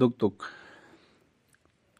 duktuk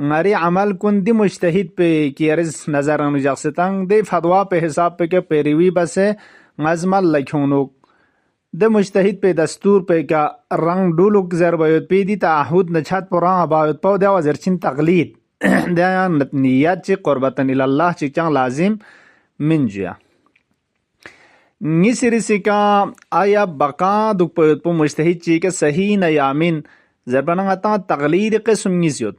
ngari amal kun di mujtahid pe ki arz nazar anu jaxetang de fatwa pe hisab pe ke periwi base ngazmal lakhunuk de mujtahid pe dastur pe ka rang duluk zarbayot pe di taahud nachat pura abayot pa de wazirchin taqlid de niyat chi qurbatan ila Allah chi chang lazim min jia nisiri sika aya baqa duk pe mujtahid chi ke sahih na yamin zarbanang ata taqlid qism nisyot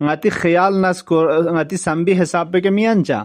ngati khayal nas ko ngati sambi hisab pe ke miancha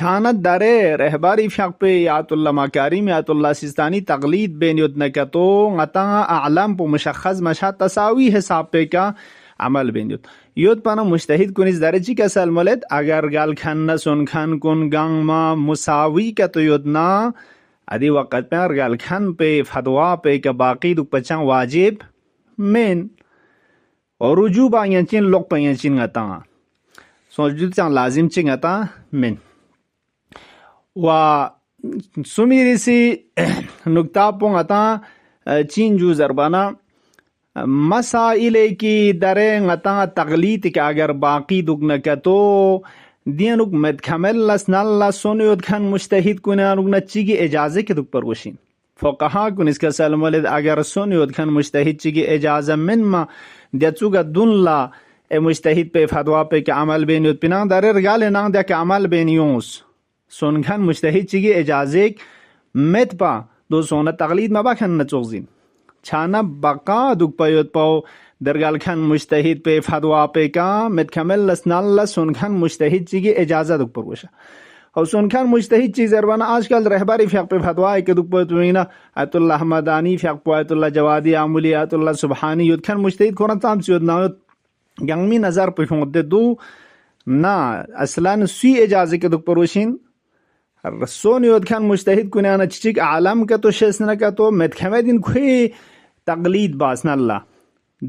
چانت داره رهبری فیق په آیت الله مکارم آیت الله سیستانی تقلید بینیود نکتو غتا اعلم په مشخص مشهد تساوی حساب په کا عمل بینیود یود پانا مجتهد کنیز داره چی کسل مولد اگر گل کن نسون کن کن گنگ ما مساوی که تو یود نا ادی وقت پر گل کن په فتوا په که باقی دو پچان واجب من اور رجوع با ینچین لوگ پا ینچین غتا سوجود چان لازم چی غتا من و سمیری سی نکتا پونگ اتا چین جو زربانا مسائل کی درے غتا تقلید که اگر باقی دگنکتو دینوک مدکمل لسنال سونیود کن مجتهد کنه انوک نچیگی اجازه که دک پروشین فقها کنیس که سلم ولد اگر سونیود کن مجتهد چیگی اجازه من ما دیتسوگا دون لا مجتهد په فتوا په که عمل بینیود پینان داره رگال نان ده که عمل بینیوز سونکن مجتهد چیگی اجازه مت پا دو سونه تقلید مباکن نچوغزین چانا بقا دوک پایود پاو درگال کن مجتهد په فتوا په کا مت کمل لسنال سونکن مجتهد چیگی اجازه دوک پروشه او سونکن مجتهد چیز زربانا آجکل رهبری فقه په فتوا که دوک پایود وینا آیت الله حمدانی فقه په آیت الله جوادی عمولی آیت الله سبحانی یود کن مجتهد کنن تام سیود ناود گنگمی نظر په خونده دو نه اصلا سی اجازه که دوک پروشین رسون یود کن مجتهد کنه انا چیک عالم که تو شس نکتو متکمدین کوی تقلید باس نالله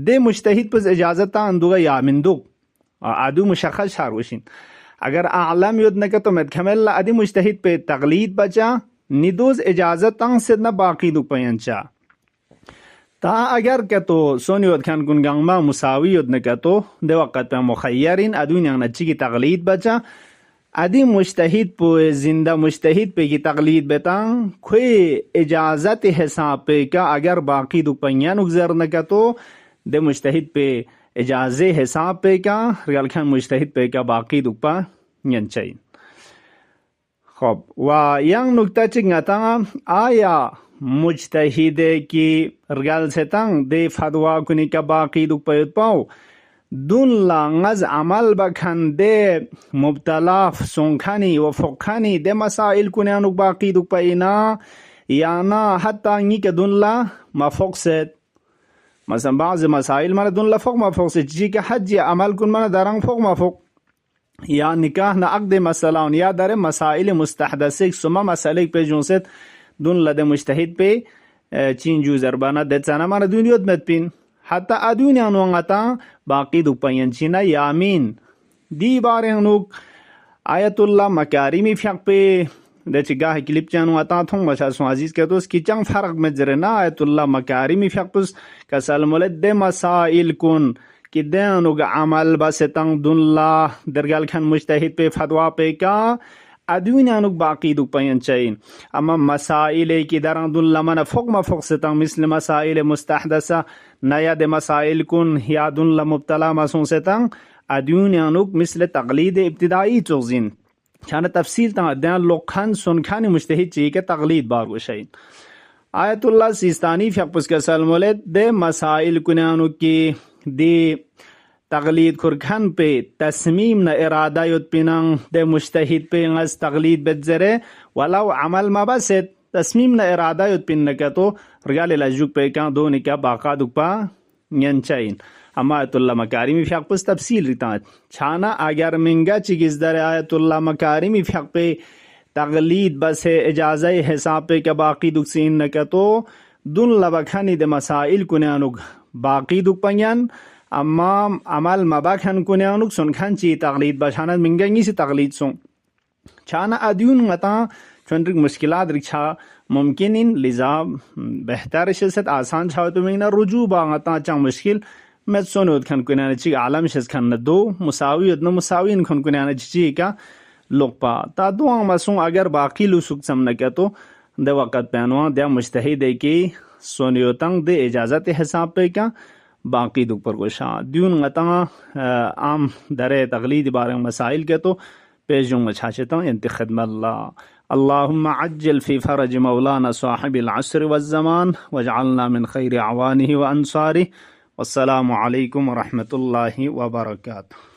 ده مجتهد پس اجازه تا اندوگا یا مندوگ ادو مشخص شاروشین اگر عالم یود نکتو متکمل ادی مجتهد په تقلید بچا ندوز اجازه تان سدنا باقی دو پینچا تا اگر که تو سون یود کن کنگان ما مساوی یود نکتو ده وقت په مخیرین ادو نیان چیکی تقلید بچا ادی مجتهد په زنده مجتهد په کی تقلید بتان کوئی اجازت حساب په کا اگر باقی دو پنیانو گزر نکتو ده مجتهد په اجازه حساب په کا رگال کن مجتهد په کا باقی دو پا نینچاین خب و ینگ نکته چنگتا آیا مجتهد کی رگال ستان ده فتوا کنی کا باقی دو پیود پاو دون لانغز عمل بکنده مبتلا سونکانی و فقانی ده مسائل کنیانو باقی دو پینا یا نا حتی نی که دون لا مفوق سید مثلا بعض مسائل من دون لا فوق مفوق سید جی که حج عمل کن من درنگ فوق مفوق یا نکاح نا عقد مثلا یا در مسائل مستحدثه سما مسائل پی جونست دون لده مجتهد پی چین جو زربانه ده چانا من دونیود مد پین حتی ادونی انوانگتا باقی دو پینچینا یامین دی بار انوک آیت الله مکارمی فیق پی ده چگاه کلیپ چانو اتا تھونگ بچاسون عزیز کہتو اس کی چنگ فرق مجرنا آیت الله مکارمی فیق پس کسال مولد ده مسائل کن کہ ده انوک عمل بستنگ دون لا درگال کھن مجتہد پی فتوا پی کا ادوین انوک باقی دو پینچین اما مسائل کی دران دون لمن فوق ما فوق ستنگ مثل مسائل مستحدثہ نیا ده مسائل کن یا دون لمبتلا مسون ستنگ ادوین انوک مثل تقلید ابتدائی چوزین چانه تفصیل تا دیان لوکھن سنکھانی مجتہد چیئے کہ تقلید بارو شاید آیت اللہ سیستانی فیقپس کے سلمولد دے مسائل کنیانو کی دی تقلید کرکھن پہ تصمیم نا ارادہ یود پیننگ دے مجتہد پہ انگز تقلید بتزرے ولو عمل ما بست تصمیم نا ارادہ یود پین نکتو رگال لجوک پہ کان دو نکا باقا دکپا نینچائین اما آیت اللہ مکارمی فیق پس تفصیل ریتاں چھانا اگر منگا چیز در آیت اللہ مکارمی فیق پہ تقلید بس اجازہ حساب پہ کہ باقی دکسین نکتو دون لبکھانی دے مسائل کنیانوگ باقی دک پنیان اما عمل مباکھن کنیانوگ سنکھن چی تقلید بچانا منگنگی سے تقلید سن چھانا ادیون غطا چونرک مشکلات رکھا ممکنین لذا بہتر شست آسان چھاو تو منگنا رجوع باغتا چاں مشکل میں سنود کھن کنیانا چی عالم شست کھن دو مساویت نو مساوین کھن کنیانا چی کا لقپا تا دو آمسون اگر باقی لو سکت سمنکا تو دے وقت پینوان دے مجتہد کی سونیوتنگ دے اجازت حساب پہ کا باقی دو پر گوشا دیون غطا عام در تقلید بارے مسائل کے تو پیجوں چھاچتا انت خدم اللہ اللهم عجل في فرج مولانا صاحب العصر والزمان واجعلنا من خير اعوانه وانصاره والسلام عليكم ورحمة الله وبركاته.